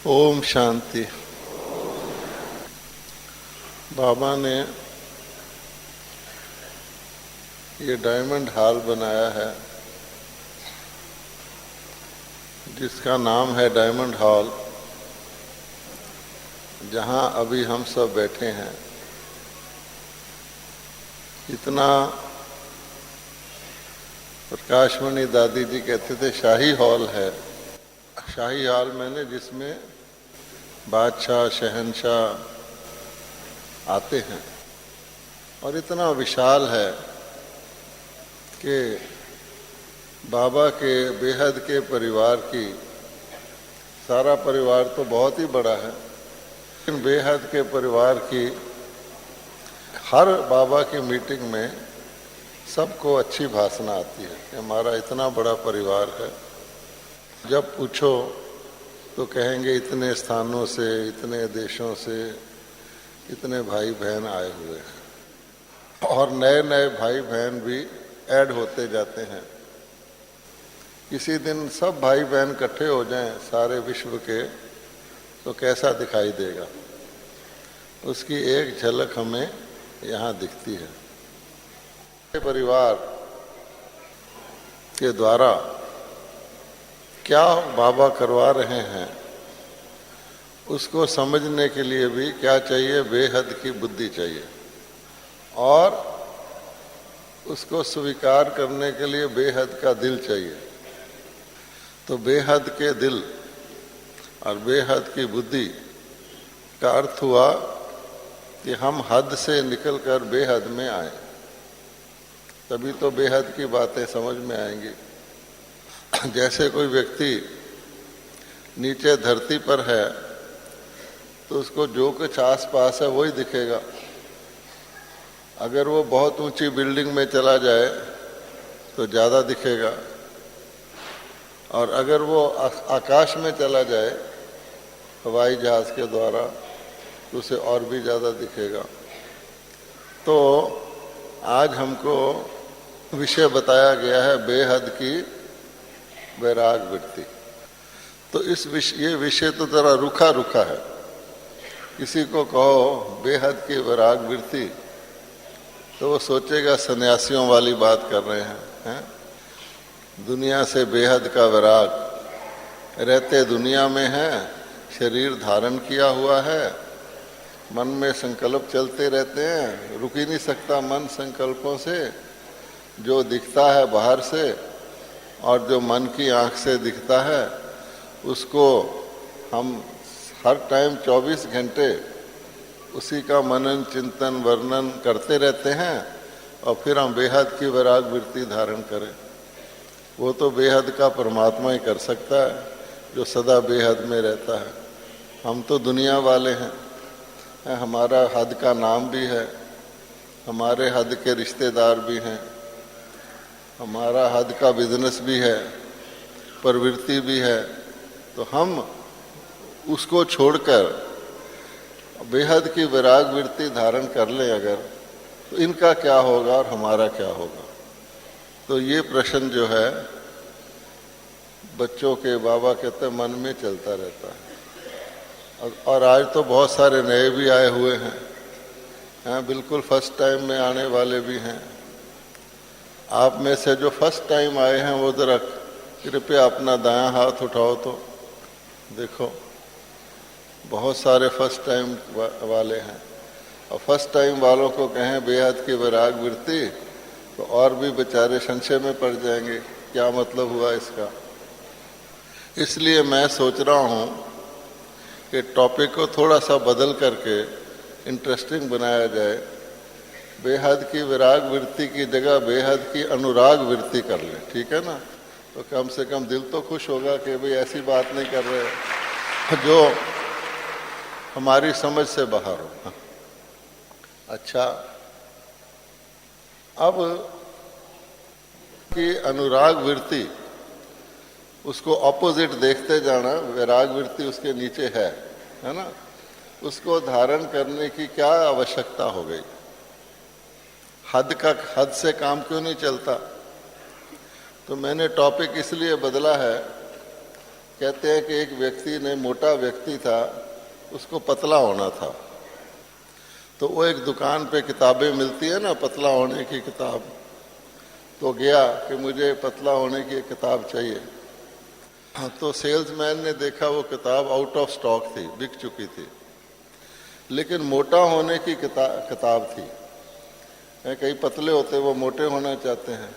ओम शांति। बाबा ने ये diamond hall बनाया है जिसका नाम है डायमंड हॉल, जहाँ अभी हम सब बैठे हैं। इतना प्रकाशमणि दादी जी कहते थे शाही हॉल है। शाही हॉल मैंने जिसमें बादशाह शहंशाह आते हैं, और इतना विशाल है कि बाबा के बेहद के परिवार की, सारा परिवार तो बहुत ही बड़ा है, लेकिन बेहद के परिवार की हर बाबा की मीटिंग में सबको अच्छी भाषण आती है कि हमारा इतना बड़ा परिवार है। जब पूछो तो कहेंगे इतने स्थानों से, इतने देशों से इतने भाई बहन आए हुए हैं, और नए नए भाई बहन भी ऐड होते जाते हैं। किसी दिन सब भाई बहन इकट्ठे हो जाएं सारे विश्व के, तो कैसा दिखाई देगा, उसकी एक झलक हमें यहाँ दिखती है। परिवार के द्वारा क्या बाबा करवा रहे हैं उसको समझने के लिए भी क्या चाहिए, बेहद की बुद्धि चाहिए, और उसको स्वीकार करने के लिए बेहद का दिल चाहिए। तो बेहद के दिल और बेहद की बुद्धि का अर्थ हुआ कि हम हद से निकलकर बेहद में आए, तभी तो बेहद की बातें समझ में आएंगी। जैसे कोई व्यक्ति नीचे धरती पर है तो उसको जो कुछ आसपास है वही दिखेगा। अगर वो बहुत ऊंची बिल्डिंग में चला जाए तो ज़्यादा दिखेगा, और अगर वो आकाश में चला जाए हवाई जहाज़ के द्वारा तो उसे और भी ज़्यादा दिखेगा। तो आज हमको विषय बताया गया है बेहद की वैराग वृत्ति। तो ये विषय तो जरा रुखा रुखा है। किसी को कहो बेहद की वैराग वृत्ति तो वो सोचेगा सन्यासियों वाली बात कर रहे हैं। दुनिया से बेहद का वैराग, रहते दुनिया में है, शरीर धारण किया हुआ है, मन में संकल्प चलते रहते हैं, रुक ही नहीं सकता मन संकल्पों से। जो दिखता है बाहर से और जो मन की आंख से दिखता है उसको हम हर टाइम 24 घंटे उसी का मनन चिंतन वर्णन करते रहते हैं, और फिर हम बेहद की वैराग वृत्ति धारण करें। वो तो बेहद का परमात्मा ही कर सकता है जो सदा बेहद में रहता है। हम तो दुनिया वाले हैं, हमारा हद का नाम भी है, हमारे हद के रिश्तेदार भी हैं, हमारा हद का बिजनेस भी है, प्रवृत्ति भी है। तो हम उसको छोड़कर बेहद की वैराग वृत्ति धारण कर लें अगर, तो इनका क्या होगा और हमारा क्या होगा। तो ये प्रश्न जो है बच्चों के, बाबा कहते मन में चलता रहता है। और आज तो बहुत सारे नए भी आए हुए हैं, बिल्कुल फर्स्ट टाइम में आने वाले भी हैं। आप में से जो फर्स्ट टाइम आए हैं वो जरा कृपया अपना दायां हाथ उठाओ तो देखो, बहुत सारे फर्स्ट टाइम वाले हैं। और फर्स्ट टाइम वालों को कहें बेहद की वैराग वृत्ति तो और भी बेचारे संशय में पड़ जाएंगे, क्या मतलब हुआ इसका। इसलिए मैं सोच रहा हूँ कि टॉपिक को थोड़ा सा बदल करके इंटरेस्टिंग बनाया जाए। बेहद की वैराग वृत्ति की जगह बेहद की अनुराग वृत्ति कर ले, ठीक है ना। तो कम से कम दिल तो खुश होगा कि भाई ऐसी बात नहीं कर रहे जो हमारी समझ से बाहर हो। अच्छा, अब की अनुराग वृत्ति उसको ऑपोजिट देखते जाना, वैराग वृत्ति उसके नीचे है ना। उसको धारण करने की क्या आवश्यकता हो गई, हद से काम क्यों नहीं चलता। तो मैंने टॉपिक इसलिए बदला है कहते हैं कि एक व्यक्ति ने, मोटा व्यक्ति था, उसको पतला होना था। तो वो एक दुकान पे किताबें मिलती है ना, पतला होने की किताब, तो गया कि मुझे पतला होने की एक किताब चाहिए। तो सेल्समैन ने देखा वो किताब आउट ऑफ स्टॉक थी, बिक चुकी थी, लेकिन मोटा होने की किताब थी। कई पतले होते वो मोटे होना चाहते हैं।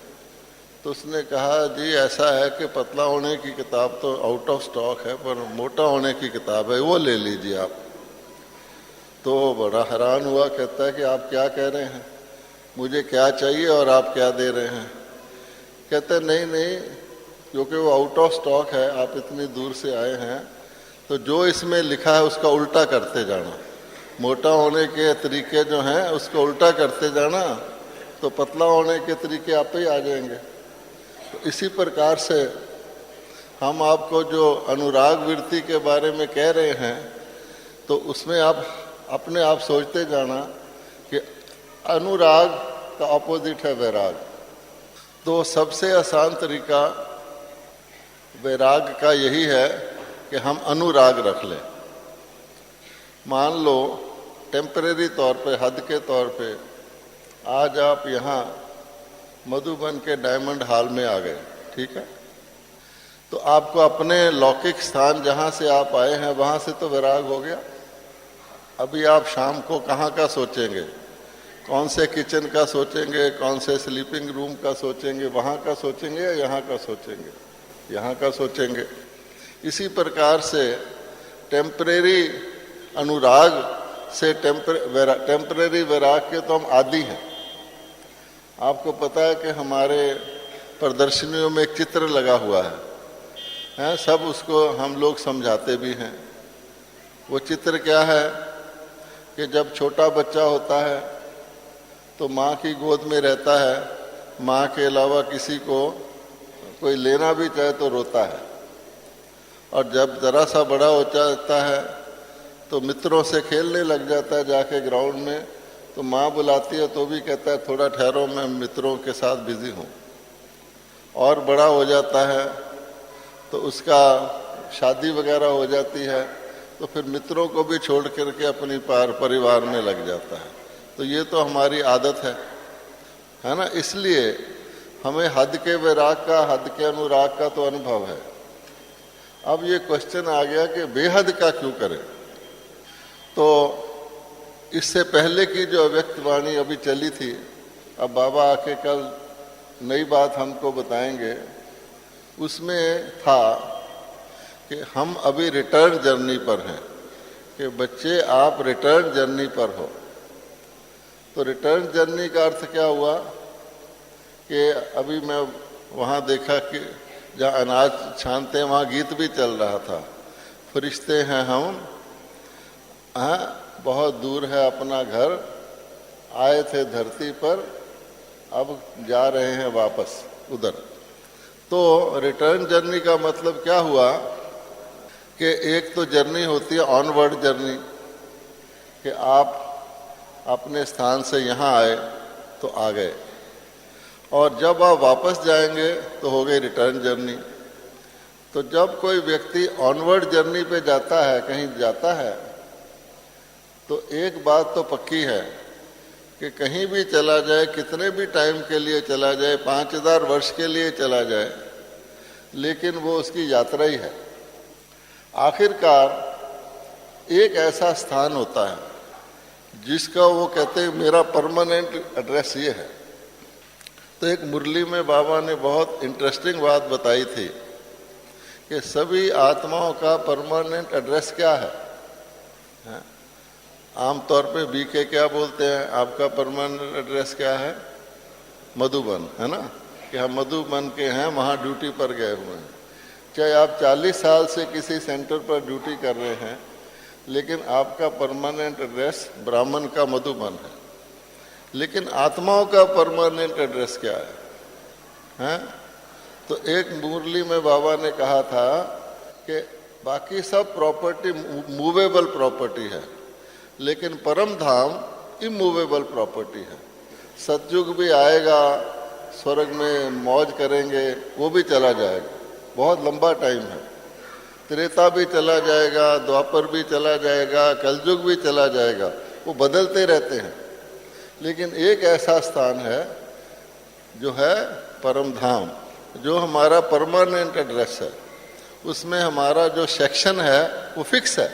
तो उसने कहा जी ऐसा है कि पतला होने की किताब तो आउट ऑफ स्टॉक है, पर मोटा होने की किताब है, वो ले लीजिए आप। तो बड़ा हैरान हुआ, कहता है कि आप क्या कह रहे हैं, मुझे क्या चाहिए और आप क्या दे रहे हैं। कहते नहीं नहीं, क्योंकि वो आउट ऑफ स्टॉक है, आप इतनी दूर से आए हैं, तो जो इसमें लिखा है उसका उल्टा करते जाना। मोटा होने के तरीके जो हैं उसको उल्टा करते जाना, तो पतला होने के तरीके आप ही आ जाएंगे। तो इसी प्रकार से हम आपको जो अनुराग वृत्ति के बारे में कह रहे हैं, तो उसमें आप अपने आप सोचते जाना कि अनुराग का अपोजिट है वैराग। तो सबसे आसान तरीका वैराग का यही है कि हम अनुराग रख लें। मान लो टेम्परेरी तौर पे, हद के तौर पे, आज आप यहाँ मधुबन के डायमंड हॉल में आ गए, ठीक है, तो आपको अपने लौकिक स्थान जहाँ से आप आए हैं वहाँ से तो वैराग हो गया। अभी आप शाम को कहाँ का सोचेंगे, कौन से किचन का सोचेंगे, कौन से स्लीपिंग रूम का सोचेंगे, वहाँ का सोचेंगे या यहाँ का सोचेंगे, यहाँ का सोचेंगे। इसी प्रकार से टेम्परेरी अनुराग से टेम्परेरी वैराग के तो हम आदी हैं। आपको पता है कि हमारे प्रदर्शनियों में एक चित्र लगा हुआ है, सब उसको हम लोग समझाते भी हैं। वो चित्र क्या है कि जब छोटा बच्चा होता है तो माँ की गोद में रहता है, माँ के अलावा किसी को कोई लेना भी चाहे तो रोता है, और जब ज़रा सा बड़ा हो जाता है तो मित्रों से खेलने लग जाता है जाके ग्राउंड में, तो माँ बुलाती है तो भी कहता है थोड़ा ठहरो, मैं मित्रों के साथ बिजी हूँ। और बड़ा हो जाता है तो उसका शादी वगैरह हो जाती है, तो फिर मित्रों को भी छोड़ करके अपनी परिवार में लग जाता है। तो ये तो हमारी आदत है ना। इसलिए हमें हद के वैराग का, हद के अनुराग का तो अनुभव है। अब ये क्वेश्चन आ गया कि बेहद का क्यों करें। तो इससे पहले की जो अव्यक्त वाणी अभी चली थी, अब बाबा आके कल नई बात हमको बताएंगे, उसमें था कि हम अभी रिटर्न जर्नी पर हैं, कि बच्चे आप रिटर्न जर्नी पर हो। तो रिटर्न जर्नी का अर्थ क्या हुआ कि अभी मैं वहाँ देखा कि जहाँ अनाज छानते हैं वहाँ गीत भी चल रहा था, फरिश्ते हैं हम, बहुत दूर है अपना घर, आए थे धरती पर, अब जा रहे हैं वापस उधर। तो रिटर्न जर्नी का मतलब क्या हुआ कि एक तो जर्नी होती है ऑनवर्ड जर्नी, कि आप अपने स्थान से यहाँ आए तो आ गए, और जब आप वापस जाएंगे तो हो गई रिटर्न जर्नी। तो जब कोई व्यक्ति ऑनवर्ड जर्नी पे जाता है, कहीं जाता है, तो एक बात तो पक्की है कि कहीं भी चला जाए, कितने भी टाइम के लिए चला जाए, 5000 वर्ष के लिए चला जाए, लेकिन वो उसकी यात्रा ही है। आखिरकार एक ऐसा स्थान होता है जिसका वो कहते हैं मेरा परमानेंट एड्रेस ये है। तो एक मुरली में बाबा ने बहुत इंटरेस्टिंग बात बताई थी कि सभी आत्माओं का परमानेंट एड्रेस क्या है। आमतौर पे बीके क्या बोलते हैं, आपका परमानेंट एड्रेस क्या है, मधुबन, है ना, कि हम मधुबन के हैं, वहाँ ड्यूटी पर गए हुए हैं। चाहे आप 40 साल से किसी सेंटर पर ड्यूटी कर रहे हैं, लेकिन आपका परमानेंट एड्रेस ब्राह्मण का मधुबन है। लेकिन आत्माओं का परमानेंट एड्रेस क्या है? तो एक मुरली में बाबा ने कहा था कि बाकी सब प्रॉपर्टी मूवेबल प्रॉपर्टी है, लेकिन परम धाम इमूवेबल प्रॉपर्टी है। सतयुग भी आएगा, स्वर्ग में मौज करेंगे, वो भी चला जाएगा, बहुत लंबा टाइम है। त्रेता भी चला जाएगा, द्वापर भी चला जाएगा, कलयुग भी चला जाएगा, वो बदलते रहते हैं। लेकिन एक ऐसा स्थान है जो है परम धाम, जो हमारा परमानेंट एड्रेस है। उसमें हमारा जो सेक्शन है वो फिक्स है,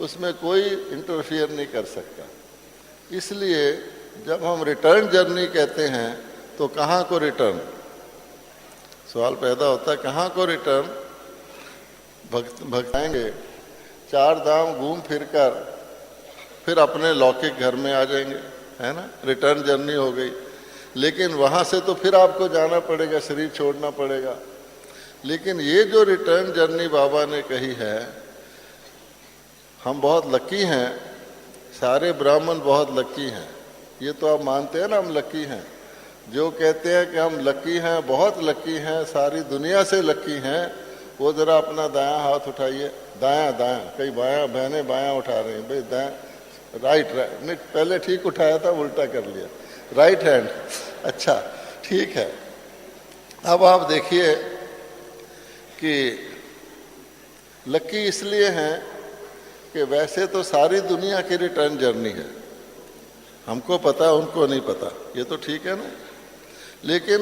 उसमें कोई इंटरफियर नहीं कर सकता। इसलिए जब हम रिटर्न जर्नी कहते हैं तो कहाँ को रिटर्न, सवाल पैदा होता है कहाँ को रिटर्न। भक्त आएंगे, 4 धाम घूम फिर कर फिर अपने लौकिक घर में आ जाएंगे, है ना, रिटर्न जर्नी हो गई। लेकिन वहाँ से तो फिर आपको जाना पड़ेगा, शरीर छोड़ना पड़ेगा। लेकिन ये जो रिटर्न जर्नी बाबा ने कही है, हम बहुत लकी हैं, सारे ब्राह्मण बहुत लकी हैं। ये तो आप मानते हैं ना हम लकी हैं। जो कहते हैं कि हम लकी हैं, बहुत लकी हैं, सारी दुनिया से लकी हैं, वो जरा अपना दायां हाथ उठाइए। दायां दायां, कई बायां बहनें बायां उठा रही हैं, भाई दायां, राइट नहीं, पहले ठीक उठाया था, उल्टा कर लिया, राइट हैंड। अच्छा ठीक है। अब आप देखिए कि लकी इसलिए हैं कि वैसे तो सारी दुनिया की रिटर्न जर्नी है, हमको पता, उनको नहीं पता, ये तो ठीक है ना। लेकिन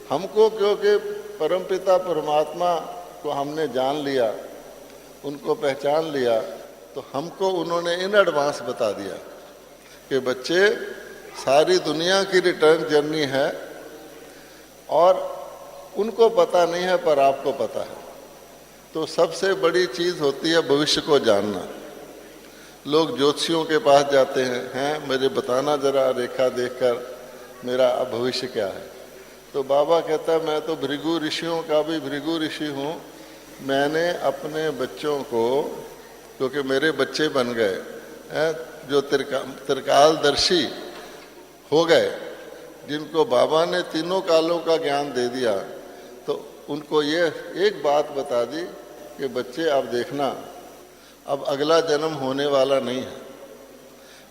हमको क्योंकि परमपिता परमात्मा को हमने जान लिया, उनको पहचान लिया, तो हमको उन्होंने इन एडवांस बता दिया कि बच्चे सारी दुनिया की रिटर्न जर्नी है और उनको पता नहीं है पर आपको पता है। तो सबसे बड़ी चीज़ होती है भविष्य को जानना। लोग ज्योतिषियों के पास जाते हैं मुझे बताना जरा रेखा देखकर मेरा भविष्य क्या है। तो बाबा कहता है मैं तो भृगु ऋषियों का भी भृगु ऋषि हूँ। मैंने अपने बच्चों को, क्योंकि मेरे बच्चे बन गए जो त्रिकालदर्शी हो गए, जिनको बाबा ने तीनों कालों का ज्ञान दे दिया, तो उनको ये एक बात बता दी कि बच्चे अब देखना, अब अगला जन्म होने वाला नहीं है,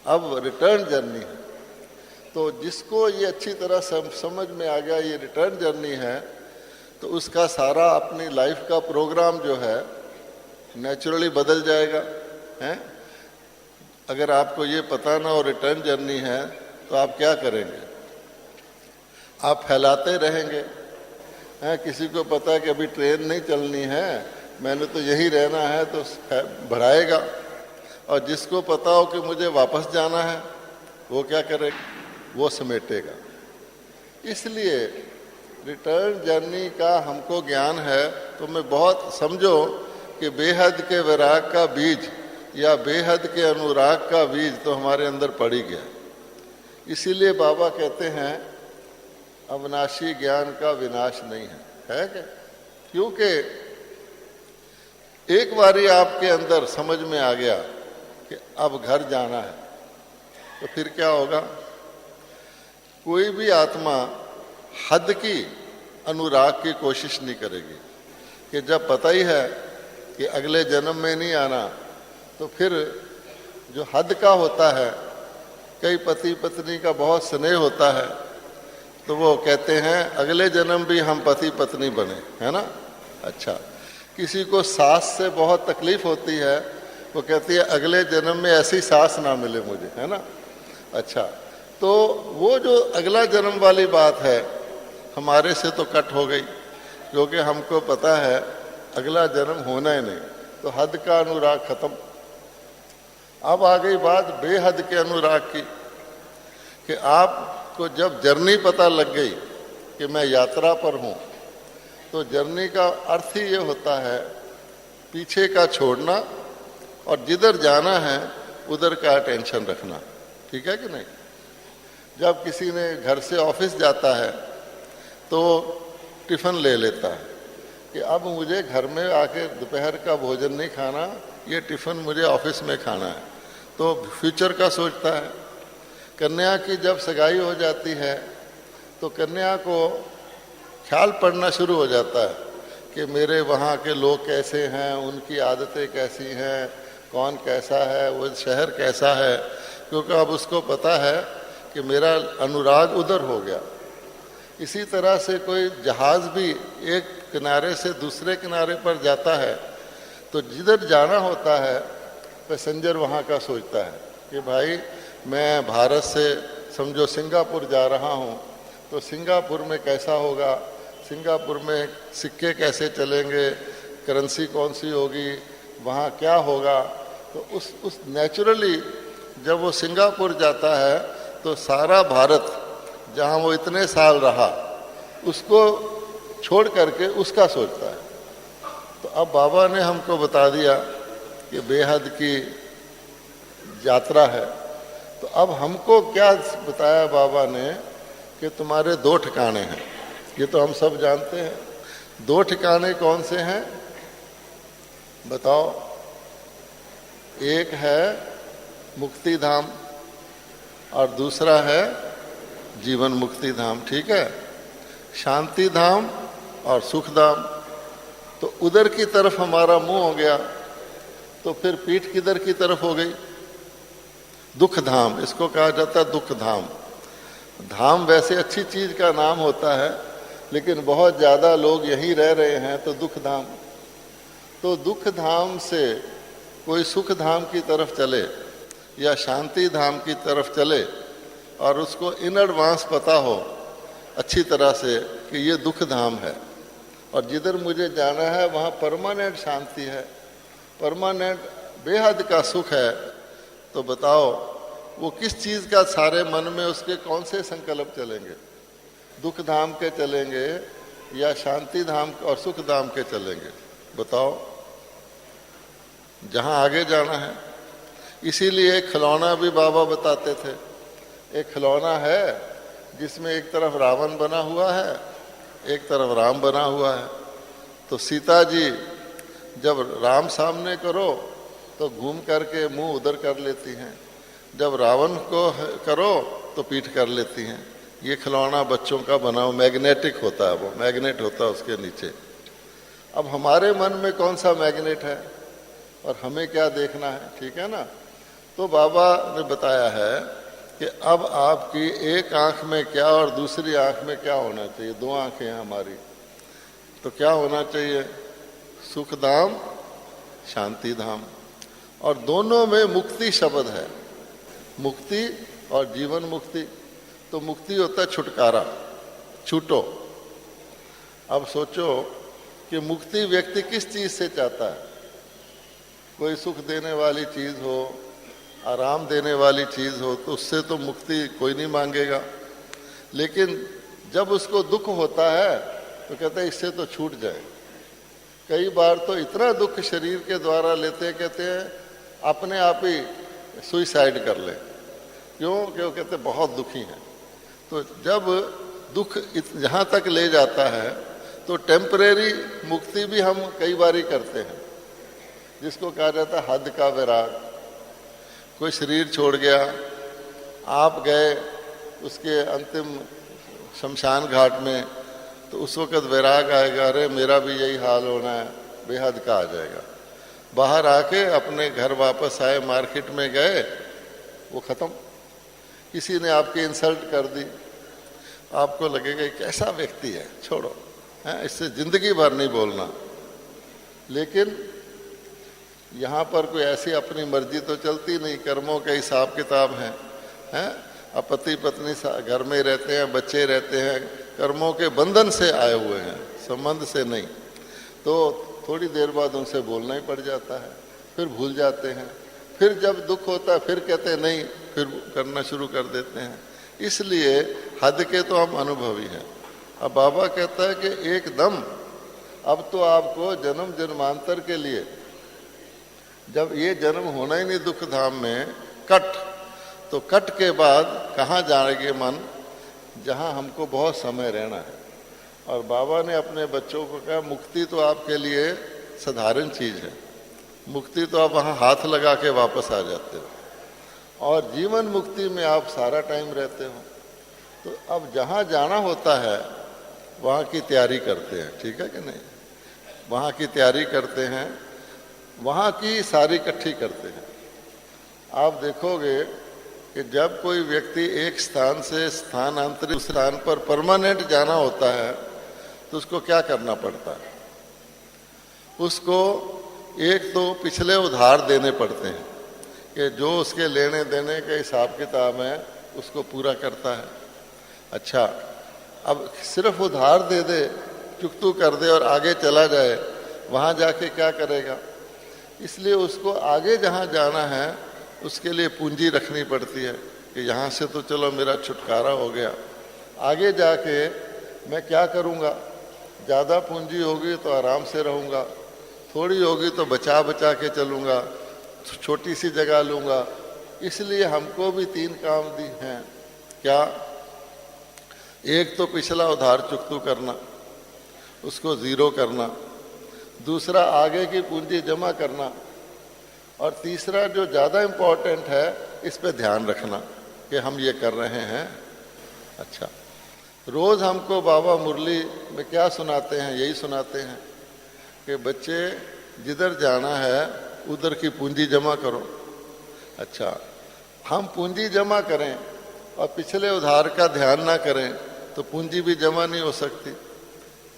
अब रिटर्न जर्नी है। तो जिसको ये अच्छी तरह समझ में आ गया ये रिटर्न जर्नी है, तो उसका सारा अपनी लाइफ का प्रोग्राम जो है नेचुरली बदल जाएगा, हैं। अगर आपको ये पता ना हो रिटर्न जर्नी है तो आप क्या करेंगे? आप फैलाते रहेंगे, हैं। किसी को पता है कि अभी ट्रेन नहीं चलनी है, मैंने तो यही रहना है, तो बढ़ाएगा। और जिसको पता हो कि मुझे वापस जाना है, वो क्या करेगा? वो समेटेगा। इसलिए रिटर्न जर्नी का हमको ज्ञान है, तो मैं बहुत समझो कि बेहद के वैराग का बीज या बेहद के अनुराग का बीज तो हमारे अंदर पड़ ही गया। इसीलिए बाबा कहते हैं अविनाशी ज्ञान का विनाश नहीं है क्या? क्योंकि एक बारी आपके अंदर समझ में आ गया कि अब घर जाना है, तो फिर क्या होगा? कोई भी आत्मा हद की अनुराग की कोशिश नहीं करेगी कि जब पता ही है कि अगले जन्म में नहीं आना, तो फिर जो हद का होता है, कई पति पत्नी का बहुत स्नेह होता है, तो वो कहते हैं अगले जन्म भी हम पति पत्नी बने, है ना। अच्छा, किसी को सास से बहुत तकलीफ होती है, वो कहती है अगले जन्म में ऐसी सास ना मिले मुझे, है ना। अच्छा, तो वो जो अगला जन्म वाली बात है हमारे से तो कट हो गई, क्योंकि हमको पता है अगला जन्म होना ही नहीं, तो हद का अनुराग खत्म। अब आ गई बात बेहद के अनुराग की, कि आपको जब जर्नी पता लग गई कि मैं यात्रा पर हूँ, तो जर्नी का अर्थ ही ये होता है पीछे का छोड़ना और जिधर जाना है उधर का टेंशन रखना। ठीक है कि नहीं? जब किसी ने घर से ऑफिस जाता है तो टिफ़िन ले लेता है कि अब मुझे घर में आके दोपहर का भोजन नहीं खाना, ये टिफ़िन मुझे ऑफिस में खाना है, तो फ्यूचर का सोचता है। कन्या की जब सगाई हो जाती है तो कन्या को ख्याल पड़ना शुरू हो जाता है कि मेरे वहाँ के लोग कैसे हैं, उनकी आदतें कैसी हैं, कौन कैसा है, वो शहर कैसा है, क्योंकि अब उसको पता है कि मेरा अनुराग उधर हो गया। इसी तरह से कोई जहाज़ भी एक किनारे से दूसरे किनारे पर जाता है तो जिधर जाना होता है पैसेंजर वहाँ का सोचता है कि भाई मैं भारत से समझो सिंगापुर जा रहा हूँ, तो सिंगापुर में कैसा होगा, सिंगापुर में सिक्के कैसे चलेंगे, करेंसी कौन सी होगी, वहाँ क्या होगा। तो उस नेचुरली जब वो सिंगापुर जाता है तो सारा भारत जहाँ वो इतने साल रहा उसको छोड़ करके उसका सोचता है। तो अब बाबा ने हमको बता दिया कि बेहद की यात्रा है। तो अब हमको क्या बताया बाबा ने कि तुम्हारे 2 ठिकाने हैं, ये तो हम सब जानते हैं। 2 ठिकाने कौन से हैं बताओ? एक है मुक्ति धाम और दूसरा है जीवन मुक्ति धाम, ठीक है। शांति धाम और सुख धाम। तो उधर की तरफ हमारा मुंह हो गया तो फिर पीठ किधर की तरफ हो गई? दुख धाम, इसको कहा जाता है दुख धाम। धाम वैसे अच्छी चीज का नाम होता है, लेकिन बहुत ज्यादा लोग यहीं रह रहे हैं तो दुख धाम। तो दुख धाम से कोई सुख धाम की तरफ चले या शांति धाम की तरफ चले और उसको इन एडवांस पता हो अच्छी तरह से कि ये दुख धाम है और जिधर मुझे जाना है वहाँ परमानेंट शांति है, परमानेंट बेहद का सुख है, तो बताओ वो किस चीज़ का सारे मन में उसके कौन से संकल्प चलेंगे? दुख धाम के चलेंगे या शांति धाम और सुख धाम के चलेंगे? बताओ, जहाँ आगे जाना है। इसीलिए खिलौना भी बाबा बताते थे। एक खिलौना है जिसमें एक तरफ रावण बना हुआ है, एक तरफ राम बना हुआ है। तो सीता जी जब राम सामने करो तो घूम करके मुंह उधर कर लेती हैं, जब रावण को करो तो पीठ कर लेती हैं। ये खिलौना बच्चों का बना हुआ मैग्नेटिक होता है, वो मैग्नेट होता है उसके नीचे। अब हमारे मन में कौन सा मैग्नेट है और हमें क्या देखना है, ठीक है ना। तो बाबा ने बताया है कि अब आपकी एक आंख में क्या और दूसरी आंख में क्या होना चाहिए। 2 आंखें हैं हमारी, तो क्या होना चाहिए? सुख धाम, शांति धाम। और दोनों में मुक्ति शब्द है, मुक्ति और जीवन मुक्ति। तो मुक्ति होता है छुटकारा, छूटो। अब सोचो कि मुक्ति व्यक्ति किस चीज से चाहता है? कोई सुख देने वाली चीज हो, आराम देने वाली चीज हो, तो उससे तो मुक्ति कोई नहीं मांगेगा। लेकिन जब उसको दुख होता है तो कहते हैं इससे तो छूट जाए। कई बार तो इतना दुख शरीर के द्वारा लेते हैं, कहते हैं अपने आप ही सुइसाइड कर ले। क्यों? क्यों? कहते बहुत दुखी हैं। तो जब दुख जहाँ तक ले जाता है तो टेम्परेरी मुक्ति भी हम कई बार ही करते हैं, जिसको कहा जाता है हद का विराग। कोई शरीर छोड़ गया, आप गए उसके अंतिम शमशान घाट में, तो उस वक़्त वैराग आएगा, अरे मेरा भी यही हाल होना है, बेहद का आ जाएगा। बाहर आके अपने घर वापस आए, मार्केट में गए, वो ख़त्म। किसी ने आपकी इंसल्ट कर दी, आपको लगेगा कैसा व्यक्ति है, छोड़ो, है इससे ज़िंदगी भर नहीं बोलना। लेकिन यहाँ पर कोई ऐसी अपनी मर्जी तो चलती नहीं, कर्मों के हिसाब किताब हैं। अब पति पत्नी घर में रहते हैं, बच्चे रहते हैं, कर्मों के बंधन से आए हुए हैं, संबंध से नहीं। तो थोड़ी देर बाद उनसे बोलना ही पड़ जाता है, फिर भूल जाते हैं। फिर जब दुख होता है फिर कहते हैं नहीं, फिर करना शुरू कर देते हैं। इसलिए हद के तो हम अनुभवी हैं। अब बाबा कहता है कि एकदम अब तो आपको जन्म जन्मांतर के लिए, जब ये जन्म होना ही नहीं दुख धाम में, कट, तो कट के बाद कहाँ जाएंगे मन? जहाँ हमको बहुत समय रहना है। और बाबा ने अपने बच्चों को कहा मुक्ति तो आपके लिए साधारण चीज़ है, मुक्ति तो आप वहाँ हाथ लगा के वापस आ जाते हो, और जीवन मुक्ति में आप सारा टाइम रहते हो। तो अब जहाँ जाना होता है वहाँ की तैयारी करते हैं, ठीक है कि नहीं? वहाँ की तैयारी करते हैं, वहाँ की सारी इकट्ठी करते हैं। आप देखोगे कि जब कोई व्यक्ति एक स्थान से स्थानांतरित स्थान पर परमानेंट जाना होता है तो उसको क्या करना पड़ता है? उसको एक तो पिछले उधार देने पड़ते हैं कि जो उसके लेने देने के हिसाब किताब है उसको पूरा करता है। अच्छा, अब सिर्फ उधार दे दे, चुकतू कर दे और आगे चला जाए, वहाँ जाके क्या करेगा? इसलिए उसको आगे जहाँ जाना है उसके लिए पूंजी रखनी पड़ती है कि यहाँ से तो चलो मेरा छुटकारा हो गया, आगे जाके मैं क्या करूँगा? ज़्यादा पूंजी होगी तो आराम से रहूँगा, थोड़ी होगी तो बचा बचा के चलूँगा, छोटी सी जगह लूँगा। इसलिए हमको भी 3 काम दी हैं। क्या? एक तो पिछला उधार चुकतू करना, उसको ज़ीरो करना, दूसरा आगे की पूंजी जमा करना, और तीसरा जो ज़्यादा इम्पोर्टेंट है इस पे ध्यान रखना कि हम ये कर रहे हैं। अच्छा, रोज़ हमको बाबा मुरली में क्या सुनाते हैं? यही सुनाते हैं कि बच्चे जिधर जाना है उधर की पूंजी जमा करो। अच्छा, हम पूंजी जमा करें और पिछले उधार का ध्यान ना करें तो पूंजी भी जमा नहीं हो सकती।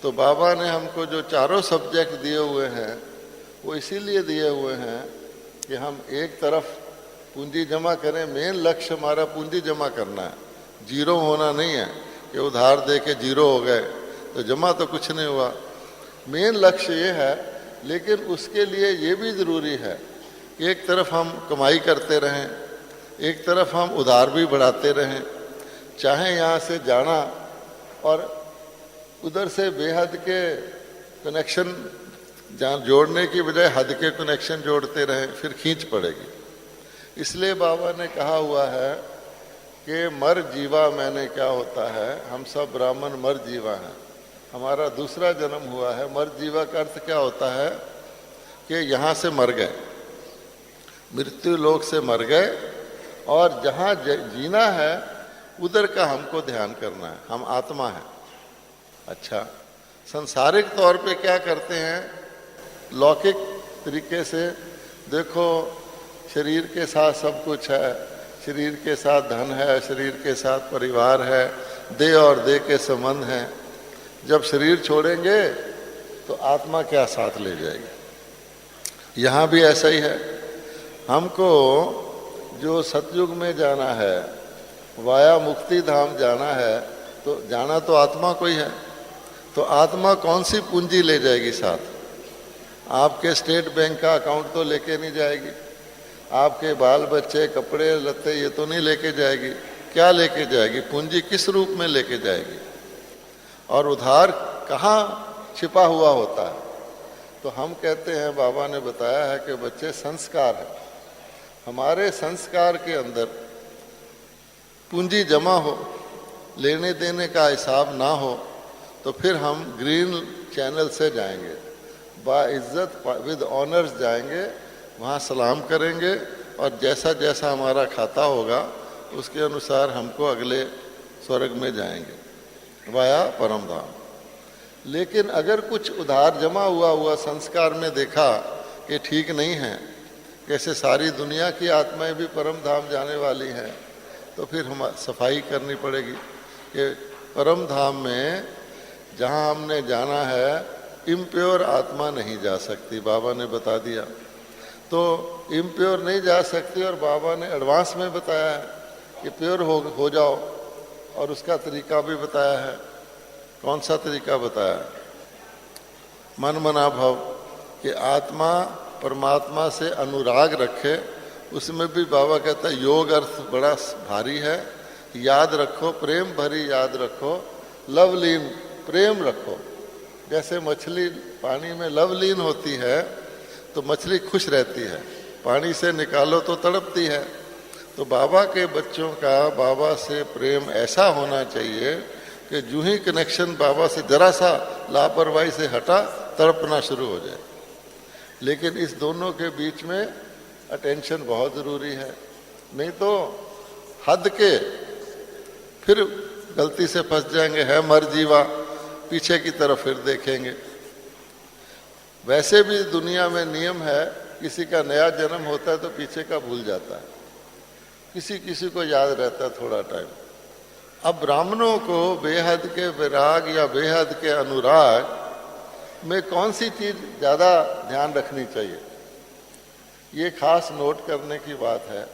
तो बाबा ने हमको जो चारों सब्जेक्ट दिए हुए हैं वो इसीलिए दिए हुए हैं कि हम एक तरफ पूंजी जमा करें। मेन लक्ष्य हमारा पूंजी जमा करना है, जीरो होना नहीं है कि उधार दे के जीरो हो गए तो जमा तो कुछ नहीं हुआ। मेन लक्ष्य ये है, लेकिन उसके लिए ये भी ज़रूरी है कि एक तरफ हम कमाई करते रहें, एक तरफ हम उधार भी बढ़ाते रहें। चाहे यहाँ से जाना और उधर से बेहद के कनेक्शन जोड़ने की बजाय हद के कनेक्शन जोड़ते रहें, फिर खींच पड़ेगी। इसलिए बाबा ने कहा हुआ है कि मर जीवा मैंने क्या होता है, हम सब ब्राह्मण मर जीवा हैं, हमारा दूसरा जन्म हुआ है। मर जीवा का अर्थ क्या होता है कि यहाँ से मर गए, मृत्यु लोक से मर गए, और जहाँ जीना है उधर का हमको ध्यान करना है, हम आत्मा है। अच्छा, संसारिक तौर पे क्या करते हैं? लौकिक तरीके से देखो, शरीर के साथ सब कुछ है, शरीर के साथ धन है, शरीर के साथ परिवार है, दे और दे के संबंध हैं। जब शरीर छोड़ेंगे तो आत्मा क्या साथ ले जाएगी? यहाँ भी ऐसा ही है। हमको जो सतयुग में जाना है, वाया मुक्ति धाम जाना है, तो जाना तो आत्मा को ही है। तो आत्मा कौन सी पूंजी ले जाएगी साथ? आपके स्टेट बैंक का अकाउंट तो लेके नहीं जाएगी, आपके बाल बच्चे कपड़े लत्ते ये तो नहीं लेके जाएगी। क्या लेके जाएगी? पूंजी किस रूप में लेके जाएगी? और उधार कहाँ छिपा हुआ होता है? तो हम कहते हैं, बाबा ने बताया है कि बच्चे संस्कार है, हमारे संस्कार के अंदर पूंजी जमा हो, लेने देने का हिसाब ना हो, तो फिर हम ग्रीन चैनल से जाएंगे, बाइज्जत विद ऑनर्स जाएंगे, वहाँ सलाम करेंगे, और जैसा जैसा हमारा खाता होगा उसके अनुसार हमको अगले स्वर्ग में जाएंगे वाया परम धाम। लेकिन अगर कुछ उधार जमा हुआ संस्कार में देखा कि ठीक नहीं है, कैसे सारी दुनिया की आत्माएं भी परम धाम जाने वाली हैं, तो फिर हम सफाई करनी पड़ेगी कि परम धाम में जहाँ हमने जाना है इम्प्योर आत्मा नहीं जा सकती, बाबा ने बता दिया। तो इम्प्योर नहीं जा सकती, और बाबा ने एडवांस में बताया है कि प्योर हो जाओ, और उसका तरीका भी बताया है। कौन सा तरीका बताया है? मन मना भाव, कि आत्मा परमात्मा से अनुराग रखे। उसमें भी बाबा कहता है योग अर्थ बड़ा भारी है, याद रखो, प्रेम भरी याद रखो, लवलीन प्रेम रखो। जैसे मछली पानी में लवलीन होती है तो मछली खुश रहती है, पानी से निकालो तो तड़पती है। तो बाबा के बच्चों का बाबा से प्रेम ऐसा होना चाहिए कि जो ही कनेक्शन बाबा से जरा सा लापरवाही से हटा, तड़पना शुरू हो जाए। लेकिन इस दोनों के बीच में अटेंशन बहुत ज़रूरी है, नहीं तो हद के फिर गलती से फंस जाएंगे, है मर जीवा, पीछे की तरफ फिर देखेंगे। वैसे भी दुनिया में नियम है, किसी का नया जन्म होता है तो पीछे का भूल जाता है, किसी किसी को याद रहता है थोड़ा टाइम। अब ब्राह्मणों को बेहद के विराग या बेहद के अनुराग में कौन सी चीज़ ज़्यादा ध्यान रखनी चाहिए, ये खास नोट करने की बात है।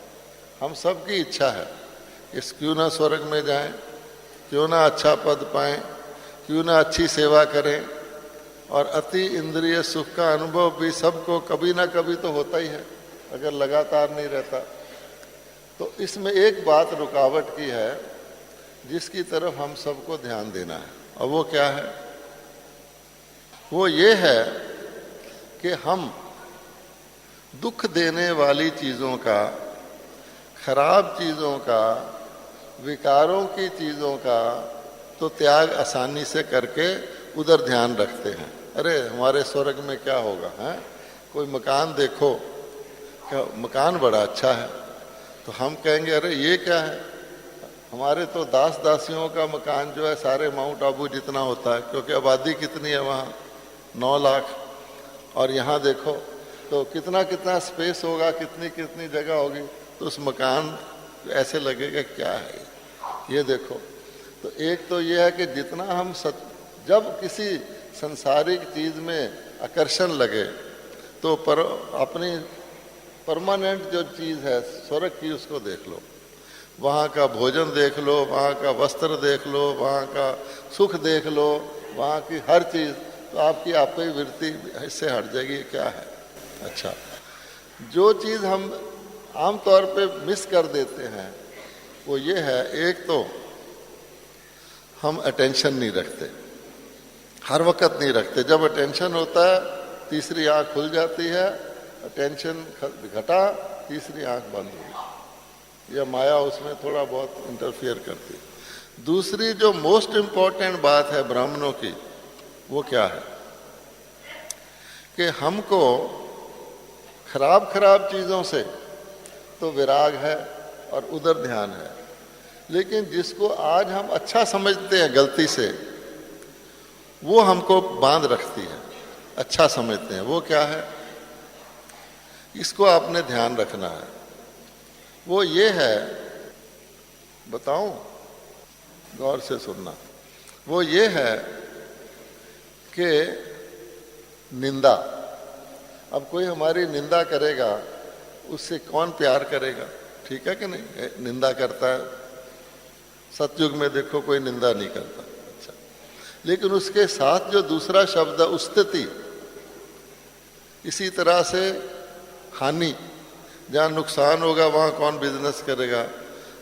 हम सब की इच्छा है इस क्यों ना स्वर्ग में जाएं, क्यों ना अच्छा पद पाएं, क्यों ना अच्छी सेवा करें, और अति इंद्रिय सुख का अनुभव भी सबको कभी ना कभी तो होता ही है, अगर लगातार नहीं रहता। तो इसमें एक बात रुकावट की है जिसकी तरफ हम सबको ध्यान देना है, और वो क्या है? वो ये है कि हम दुख देने वाली चीज़ों का, खराब चीज़ों का, विकारों की चीज़ों का तो त्याग आसानी से करके उधर ध्यान रखते हैं। अरे हमारे स्वर्ग में क्या होगा, हैं? कोई मकान देखो, क्या मकान बड़ा अच्छा है, तो हम कहेंगे अरे ये क्या है, हमारे तो दास दासियों का मकान जो है सारे माउंट आबू जितना होता है, क्योंकि आबादी कितनी है वहाँ, 9 लाख, और यहाँ देखो तो कितना कितना स्पेस होगा, कितनी कितनी जगह होगी, तो उस मकान ऐसे लगेगा क्या है ये देखो। तो एक तो ये है कि जितना हम जब किसी संसारिक चीज़ में आकर्षण लगे तो अपनी परमानेंट जो चीज़ है स्वर्ग की उसको देख लो, वहाँ का भोजन देख लो, वहाँ का वस्त्र देख लो, वहाँ का सुख देख लो, वहाँ की हर चीज़, तो आपकी आप ही वृत्ति इससे हट जाएगी क्या है। अच्छा, जो चीज़ हम आमतौर पे मिस कर देते हैं वो ये है, एक तो हम अटेंशन नहीं रखते, हर वक्त नहीं रखते। जब अटेंशन होता है तीसरी आँख खुल जाती है, अटेंशन घटा तीसरी आँख बंद हुई, या माया उसमें थोड़ा बहुत इंटरफियर करती है। दूसरी जो मोस्ट इम्पॉर्टेंट बात है ब्राह्मणों की, वो क्या है कि हमको खराब खराब चीज़ों से तो विराग है और उधर ध्यान है, लेकिन जिसको आज हम अच्छा समझते हैं गलती से, वो हमको बांध रखती है, अच्छा समझते हैं, वो क्या है, इसको आपने ध्यान रखना है। वो ये है, बताऊं, गौर से सुनना। वो ये है कि निंदा, अब कोई हमारी निंदा करेगा उससे कौन प्यार करेगा, ठीक है कि नहीं? निंदा करता है, सतयुग में देखो कोई निंदा नहीं करता। अच्छा, लेकिन उसके साथ जो दूसरा शब्द है उस्तति, इसी तरह से हानि, जहाँ नुकसान होगा वहाँ कौन बिजनेस करेगा,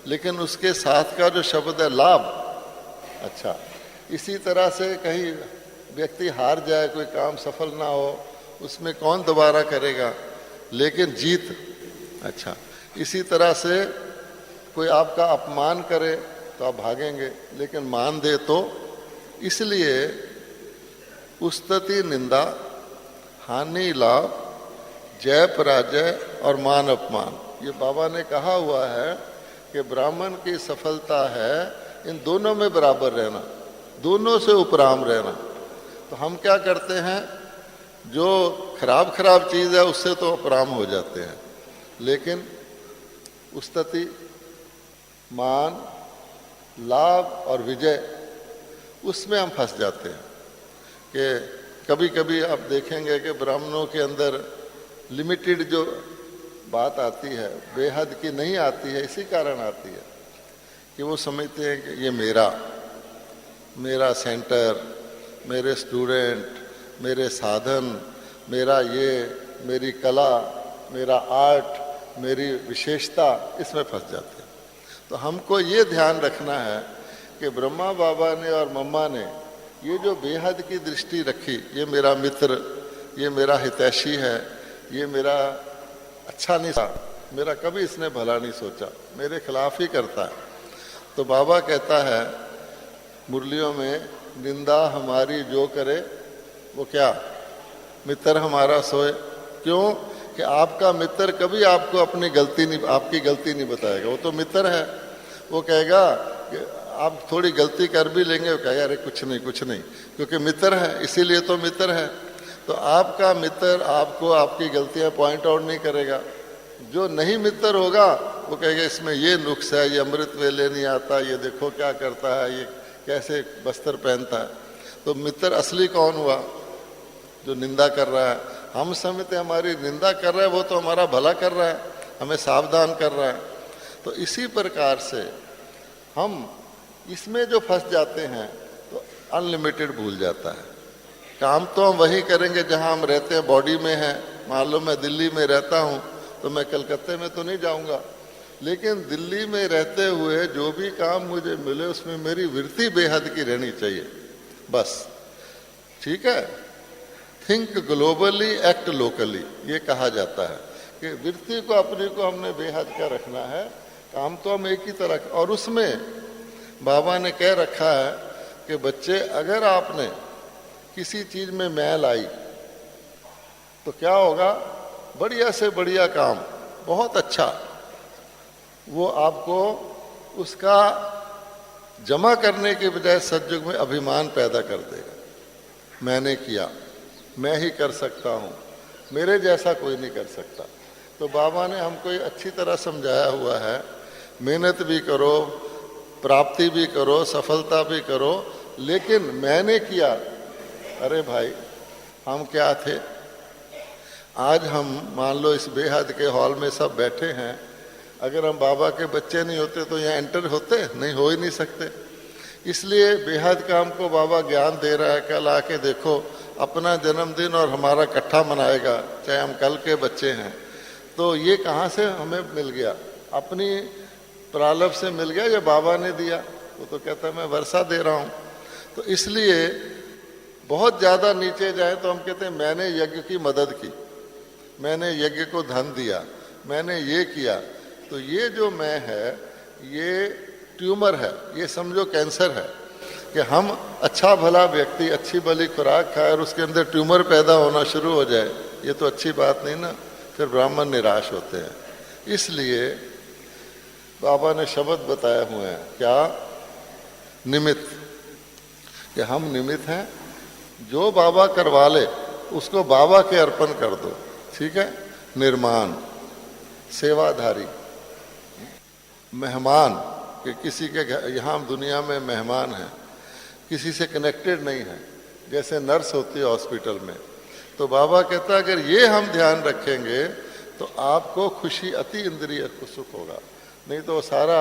लेकिन उसके साथ का जो शब्द है लाभ, अच्छा, इसी तरह से कहीं व्यक्ति हार जाए, कोई काम सफल ना हो, उसमें कौन दोबारा करेगा, लेकिन जीत, अच्छा, इसी तरह से कोई आपका अपमान करे तो आप भागेंगे, लेकिन मान दे तो, इसलिए उस्तति निंदा, हानि लाभ, जय पराजय और मान अपमान, ये बाबा ने कहा हुआ है कि ब्राह्मण की सफलता है इन दोनों में बराबर रहना, दोनों से उपराम रहना। तो हम क्या करते हैं, जो खराब खराब चीज़ है उससे तो अपराम हो जाते हैं, लेकिन उस्तति, मान, लाभ और विजय, उसमें हम फंस जाते हैं। कि कभी कभी आप देखेंगे कि ब्राह्मणों के अंदर लिमिटेड जो बात आती है, बेहद की नहीं आती है, इसी कारण आती है कि वो समझते हैं कि ये मेरा सेंटर, मेरे स्टूडेंट, मेरे साधन, मेरा ये, मेरी कला, मेरा आर्ट, मेरी विशेषता, इसमें फंस जाते हैं। तो हमको ये ध्यान रखना है कि ब्रह्मा बाबा ने और मम्मा ने ये जो बेहद की दृष्टि रखी, ये मेरा मित्र, ये मेरा हितैषी है, ये मेरा अच्छा नहीं था, मेरा कभी इसने भला नहीं सोचा, मेरे खिलाफ ही करता है। तो बाबा कहता है मुरलियों में, निंदा हमारी जो करे वो क्या, मित्र हमारा सोए। क्यों कि आपका मित्र कभी आपको अपनी गलती नहीं, आपकी गलती नहीं बताएगा, वो तो मित्र है। वो कहेगा कि आप थोड़ी गलती कर भी लेंगे, वो कहेगा अरे कुछ नहीं, क्योंकि मित्र है, इसीलिए तो मित्र है। तो आपका मित्र आपको आपकी गलतियां पॉइंट आउट नहीं करेगा। जो नहीं मित्र होगा वो कहेगा इसमें ये नुक्स है, ये अमृत वेले नहीं आता, ये देखो क्या करता है, ये कैसे बस्तर पहनता है। तो मित्र असली कौन हुआ? जो निंदा कर रहा है, हम समझते हमारी निंदा कर रहा है, वो तो हमारा भला कर रहा है, हमें सावधान कर रहा है। तो इसी प्रकार से हम इसमें जो फंस जाते हैं तो अनलिमिटेड भूल जाता है। काम तो हम वही करेंगे जहां हम रहते हैं, बॉडी में है। मान लो मैं दिल्ली में रहता हूं तो मैं कलकत्ते में तो नहीं जाऊंगा, लेकिन दिल्ली में रहते हुए जो भी काम मुझे मिले उसमें मेरी वृत्ति बेहद की रहनी चाहिए, बस। ठीक है, थिंक ग्लोबली एक्ट लोकली, ये कहा जाता है कि वृत्ति को अपने को हमने बेहद का रखना है। काम तो हम एक ही तरह, और उसमें बाबा ने कह रखा है कि बच्चे, अगर आपने किसी चीज में मैल आई तो क्या होगा, बढ़िया से बढ़िया काम, बहुत अच्छा, वो आपको उसका जमा करने के बजाय सतयुग में अभिमान पैदा कर देगा। मैंने किया, मैं ही कर सकता हूँ, मेरे जैसा कोई नहीं कर सकता। तो बाबा ने हमको अच्छी तरह समझाया हुआ है, मेहनत भी करो, प्राप्ति भी करो, सफलता भी करो, लेकिन मैंने किया। अरे भाई, हम क्या थे? आज हम मान लो इस बेहद के हॉल में सब बैठे हैं, अगर हम बाबा के बच्चे नहीं होते तो यहाँ एंटर होते नहीं, हो ही नहीं सकते। इसलिए बेहद का हमको बाबा ज्ञान दे रहा है। कल आके देखो, अपना जन्मदिन और हमारा इकट्ठा मनाएगा, चाहे हम कल के बच्चे हैं। तो ये कहाँ से हमें मिल गया? अपनी प्रारब्ध से मिल गया या बाबा ने दिया? वो तो कहता है मैं वर्षा दे रहा हूँ। तो इसलिए बहुत ज़्यादा नीचे जाए तो हम कहते हैं मैंने यज्ञ की मदद की, मैंने यज्ञ को धन दिया, मैंने ये किया। तो ये जो मैं है, ये ट्यूमर है, ये समझो कैंसर है कि हम अच्छा भला व्यक्ति अच्छी भली खुराक खाए और उसके अंदर ट्यूमर पैदा होना शुरू हो जाए, ये तो अच्छी बात नहीं ना। फिर ब्राह्मण निराश होते हैं। इसलिए बाबा ने शब्द बताए हुए हैं, क्या? निमित्त, कि हम निमित्त हैं, जो बाबा करवा ले उसको बाबा के अर्पण कर दो। ठीक है, निर्माण, सेवाधारी, मेहमान, कि किसी के यहाँ हम दुनिया में मेहमान हैं, किसी से कनेक्टेड नहीं है, जैसे नर्स होती है हॉस्पिटल में। तो बाबा कहता है अगर ये हम ध्यान रखेंगे तो आपको खुशी अति इंद्रिय सुख होगा, नहीं तो सारा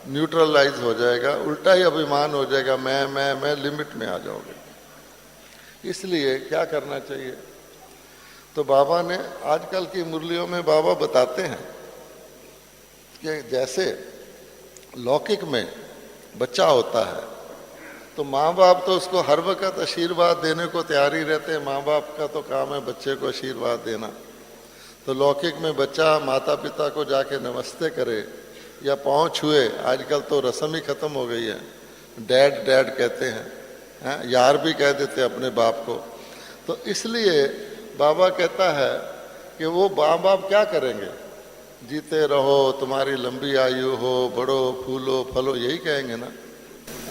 न्यूट्रलाइज हो जाएगा, उल्टा ही अभिमान हो जाएगा, मैं लिमिट में आ जाओगे। इसलिए क्या करना चाहिए? तो बाबा ने आजकल की मुरलियों में बाबा बताते हैं कि जैसे लौकिक में बच्चा होता है तो माँ बाप तो उसको हर वक्त आशीर्वाद देने को तैयार ही रहते हैं। माँ बाप का तो काम है बच्चे को आशीर्वाद देना। तो लौकिक में बच्चा माता पिता को जाके नमस्ते करे या पाँव छुए, आजकल तो रस्म ही खत्म हो गई है, डैड डैड कहते हैं, यार भी कह देते हैं अपने बाप को। तो इसलिए बाबा कहता है कि वो माँ बाप क्या करेंगे? जीते रहो, तुम्हारी लंबी आयु हो, बढ़ो, फूलो, फलो, यही कहेंगे ना।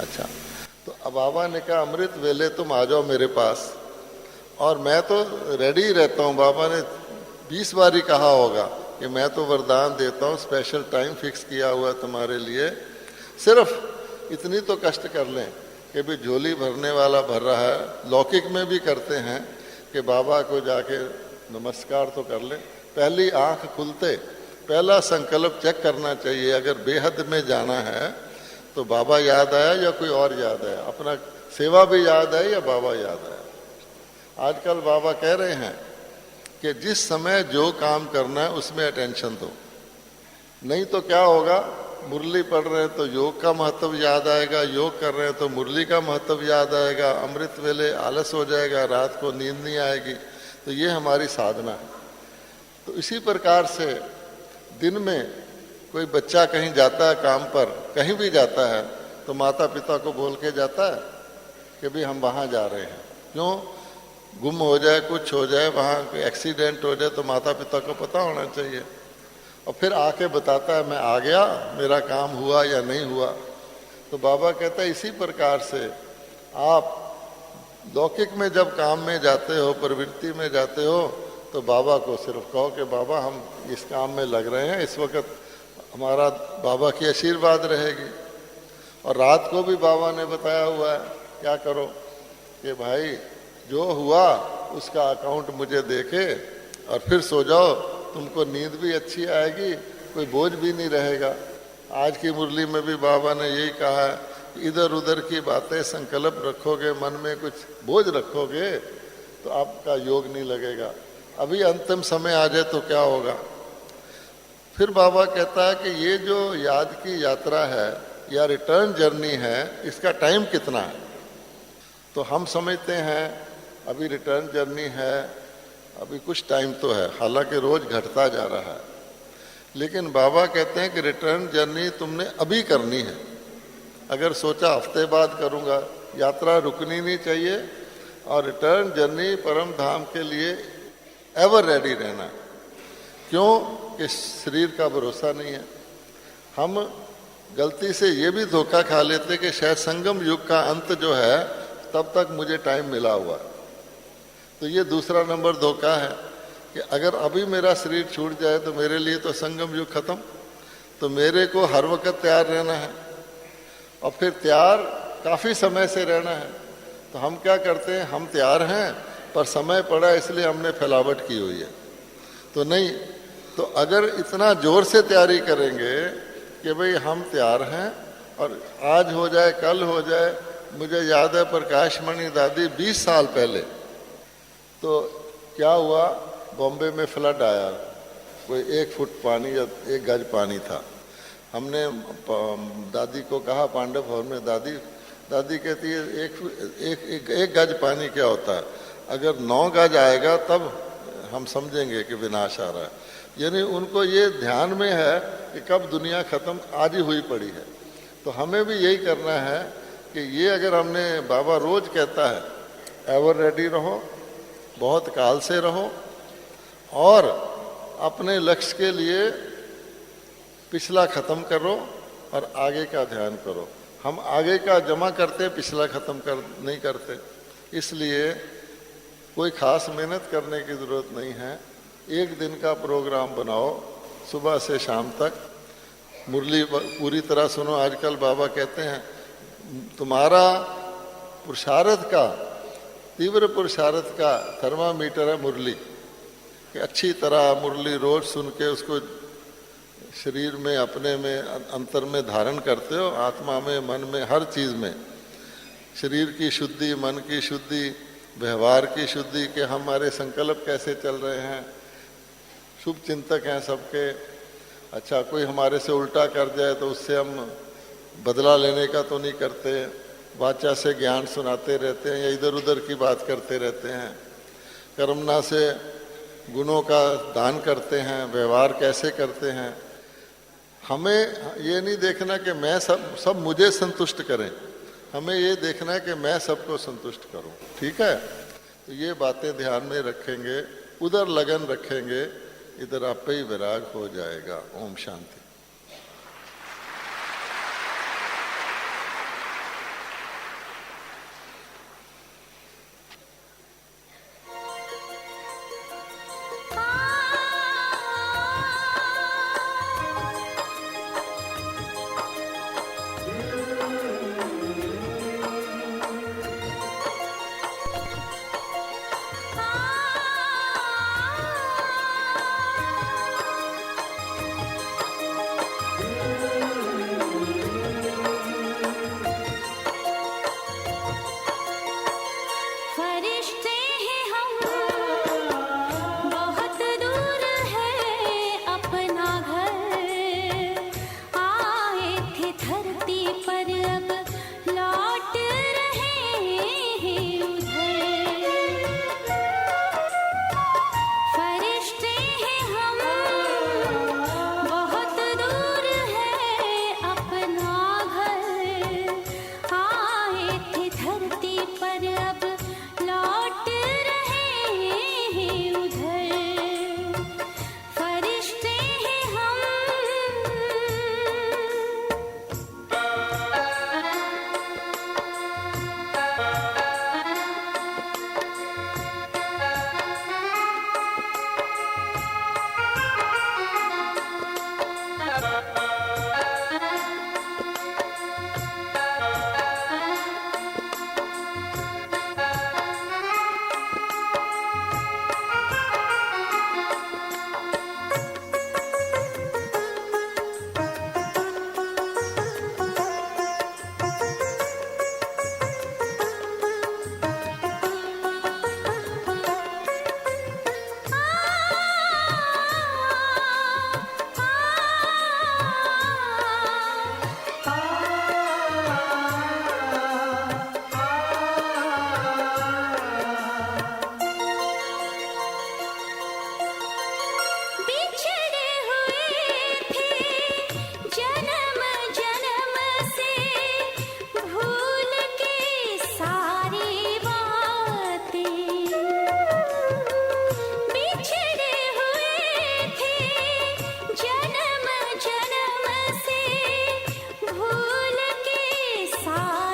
अच्छा, तो अब बाबा ने कहा अमृत वेले तुम आ जाओ मेरे पास, और मैं तो रेडी रहता हूँ। बाबा ने 20 बार ही कहा होगा कि मैं तो वरदान देता हूँ, स्पेशल टाइम फिक्स किया हुआ तुम्हारे लिए, सिर्फ इतनी तो कष्ट कर लें कि भी झोली भरने वाला भर रहा है। लौकिक में भी करते हैं कि बाबा को जाके नमस्कार तो कर ले। पहली आंख खुलते पहला संकल्प चेक करना चाहिए, अगर बेहद में जाना है तो बाबा याद आया या कोई और याद आया, अपना सेवा भी याद है या बाबा याद आया। आजकल बाबा कह रहे हैं कि जिस समय जो काम करना है उसमें अटेंशन दो, नहीं तो क्या होगा, मुरली पढ़ रहे हैं तो योग का महत्व याद आएगा, योग कर रहे हैं तो मुरली का महत्व याद आएगा, अमृत वेले आलस हो जाएगा, रात को नींद नहीं आएगी। तो ये हमारी साधना है। तो इसी प्रकार से दिन में कोई बच्चा कहीं जाता है काम पर, कहीं भी जाता है तो माता पिता को बोल के जाता है कि भाई हम वहाँ जा रहे हैं। क्यों? गुम हो जाए, कुछ हो जाए, वहाँ कोई एक्सीडेंट हो जाए तो माता पिता को पता होना चाहिए, और फिर आके बताता है मैं आ गया, मेरा काम हुआ या नहीं हुआ। तो बाबा कहता है इसी प्रकार से आप लौकिक में जब काम में जाते हो, प्रवृत्ति में जाते हो, तो बाबा को सिर्फ कहो कि बाबा हम इस काम में लग रहे हैं, इस वक्त हमारा बाबा की आशीर्वाद रहेगी। और रात को भी बाबा ने बताया हुआ है क्या करो कि भाई जो हुआ उसका अकाउंट मुझे देके और फिर सो जाओ, तुमको नींद भी अच्छी आएगी, कोई बोझ भी नहीं रहेगा। आज की मुरली में भी बाबा ने यही कहा है, इधर उधर की बातें संकल्प रखोगे, मन में कुछ बोझ रखोगे तो आपका योग नहीं लगेगा। अभी अंतिम समय आ जाए तो क्या होगा। फिर बाबा कहता है कि ये जो याद की यात्रा है या रिटर्न जर्नी है, इसका टाइम कितना है। तो हम समझते हैं अभी रिटर्न जर्नी है, अभी कुछ टाइम तो है, हालांकि रोज घटता जा रहा है। लेकिन बाबा कहते हैं कि रिटर्न जर्नी तुमने अभी करनी है। अगर सोचा हफ्ते बाद करूंगा, यात्रा रुकनी नहीं चाहिए। और रिटर्न जर्नी परम धाम के लिए एवर रेडी रहना। क्यों कि शरीर का भरोसा नहीं है। हम गलती से ये भी धोखा खा लेते कि शायद संगम युग का अंत जो है तब तक मुझे टाइम मिला हुआ। तो ये दूसरा नंबर धोखा है कि अगर अभी मेरा शरीर छूट जाए तो मेरे लिए तो संगम युग खत्म। तो मेरे को हर वक्त तैयार रहना है और फिर तैयार काफी समय से रहना है। तो हम क्या करते हैं, हम तैयार हैं पर समय पड़ा इसलिए हमने फैलावट की हुई है। तो नहीं, तो अगर इतना जोर से तैयारी करेंगे कि भाई हम तैयार हैं और आज हो जाए कल हो जाए। मुझे याद है प्रकाश मणि दादी 20 साल पहले तो क्या हुआ, बॉम्बे में फ्लड आया, कोई 1 फुट पानी या 1 गज पानी था। हमने दादी को कहा पांडव भवन में, दादी कहती है एक गज पानी क्या होता है, अगर 9 गज आएगा तब हम समझेंगे कि विनाश आ रहा है। यानी उनको ये ध्यान में है कि कब दुनिया खत्म आज ही हुई पड़ी है। तो हमें भी यही करना है कि ये अगर हमने, बाबा रोज कहता है एवर रेडी रहो, बहुत काल से रहो और अपने लक्ष्य के लिए पिछला खत्म करो और आगे का ध्यान करो। हम आगे का जमा करते, पिछला खत्म कर नहीं करते। इसलिए कोई खास मेहनत करने की ज़रूरत नहीं है। एक दिन का प्रोग्राम बनाओ, सुबह से शाम तक मुरली पूरी तरह सुनो। आजकल बाबा कहते हैं तुम्हारा पुरुषार्थ का, तीव्र पुरुषार्थ का थर्मामीटर है मुरली। कि अच्छी तरह मुरली रोज सुन के उसको शरीर में, अपने में, अंतर में धारण करते हो, आत्मा में, मन में, हर चीज़ में। शरीर की शुद्धि, मन की शुद्धि, व्यवहार की शुद्धि के हमारे संकल्प कैसे चल रहे हैं। शुभ चिंतक हैं सबके। अच्छा, कोई हमारे से उल्टा कर जाए तो उससे हम बदला लेने का तो नहीं करते, वाचा से ज्ञान सुनाते रहते हैं या इधर उधर की बात करते रहते हैं। कर्मना से गुणों का दान करते हैं, व्यवहार कैसे करते हैं। हमें ये नहीं देखना कि मैं सब मुझे संतुष्ट करें, हमें ये देखना है कि मैं सबको संतुष्ट करूं। ठीक है, तो ये बातें ध्यान में रखेंगे, उधर लगन रखेंगे, इधर आपे ही विराग हो जाएगा। ओम शांति।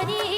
हरे